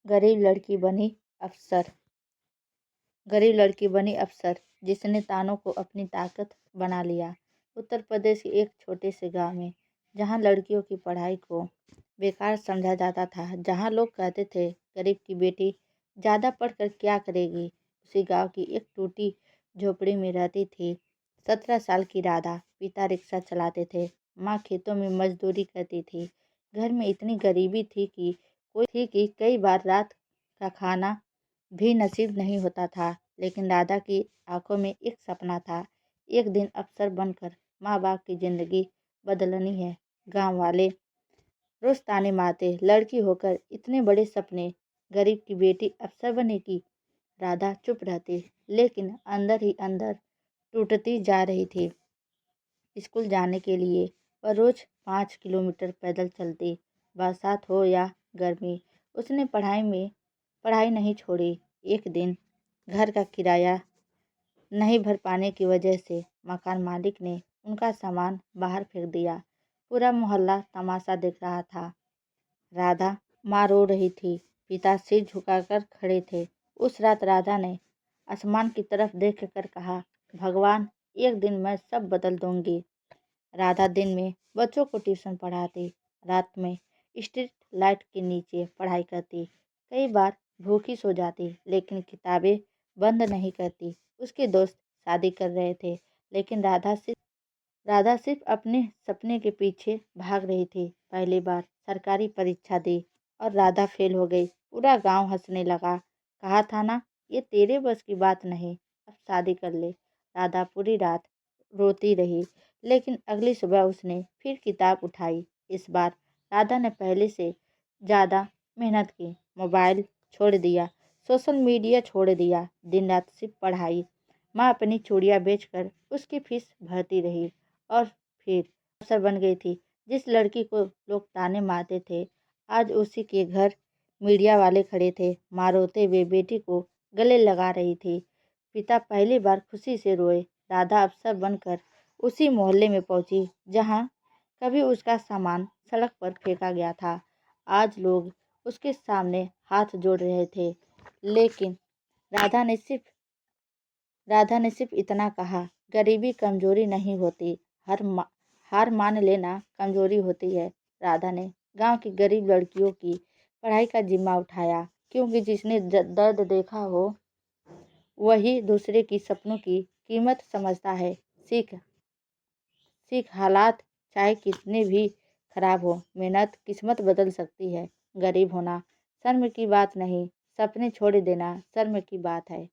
गरीब लड़की बनी अफसर। गरीब लड़की बनी अफसर जिसने तानों को अपनी ताकत बना लिया। उत्तर प्रदेश के एक छोटे से गांव में, जहां लड़कियों की पढ़ाई को बेकार समझा जाता था, जहां लोग कहते थे गरीब की बेटी ज़्यादा पढ़कर क्या करेगी, उसी गांव की एक टूटी झोपड़ी में रहती थी 17 साल की राधा। पिता रिक्शा चलाते थे, माँ खेतों में मजदूरी करती थी। घर में इतनी गरीबी थी कि कई बार रात का खाना भी नसीब नहीं होता था। लेकिन राधा की आंखों में एक सपना था, एक दिन अफसर बनकर माँ बाप की जिंदगी बदलनी है। गांव वाले रोज ताने मारते, लड़की होकर इतने बड़े सपने, गरीब की बेटी अफसर बनेगी। राधा चुप रहती, लेकिन अंदर ही अंदर टूटती जा रही थी। स्कूल जाने के लिए वह रोज 5 किलोमीटर पैदल चलती, बरसात हो या गर्मी। उसने पढ़ाई नहीं छोड़ी। एक दिन घर का किराया नहीं भर पाने की वजह से मकान मालिक ने उनका सामान बाहर फेंक दिया। पूरा मोहल्ला तमाशा देख रहा था। राधा माँ रो रही थी, पिता सिर झुकाकर खड़े थे। उस रात राधा ने आसमान की तरफ देखकर कहा, भगवान, एक दिन मैं सब बदल दूंगी। राधा दिन में बच्चों को ट्यूशन पढ़ाती, रात में स्ट्रीट लाइट के नीचे पढ़ाई करती। कई बार भूखी सो जाती, लेकिन किताबें बंद नहीं करती। उसके दोस्त शादी कर रहे थे, लेकिन राधा सिर्फ अपने सपने के पीछे भाग रही थी। पहली बार सरकारी परीक्षा दी और राधा फेल हो गई। पूरा गांव हंसने लगा। कहा था ना, ये तेरे बस की बात नहीं, अब शादी कर ले। राधा पूरी रात रोती रही, लेकिन अगली सुबह उसने फिर किताब उठाई। इस बार राधा ने पहले से ज़्यादा मेहनत की। मोबाइल छोड़ दिया, सोशल मीडिया छोड़ दिया, दिन रात सिर्फ पढ़ाई। माँ अपनी चूड़ियाँ बेचकर उसकी फीस भरती रही और फिर अफसर बन गई थी। जिस लड़की को लोग ताने मारते थे, आज उसी के घर मीडिया वाले खड़े थे। माँ रोते हुए बेटी को गले लगा रही थी। पिता पहली बार खुशी से रोए। राधा अफसर बनकर उसी मोहल्ले में पहुंची जहां कभी उसका सामान सड़क पर फेंका गया था। आज लोग उसके सामने हाथ जोड़ रहे थे, लेकिन राधा ने सिर्फ राधा ने सिर्फ इतना कहा, गरीबी कमजोरी नहीं होती, हार मान लेना कमजोरी होती है। राधा ने गांव की गरीब लड़कियों की पढ़ाई का जिम्मा उठाया, क्योंकि जिसने दर्द देखा हो वही दूसरे की सपनों की कीमत समझता है। सीख हालात चाहे कितने भी खराब हो, मेहनत किस्मत बदल सकती है। गरीब होना शर्म की बात नहीं, सपने छोड़ देना शर्म की बात है।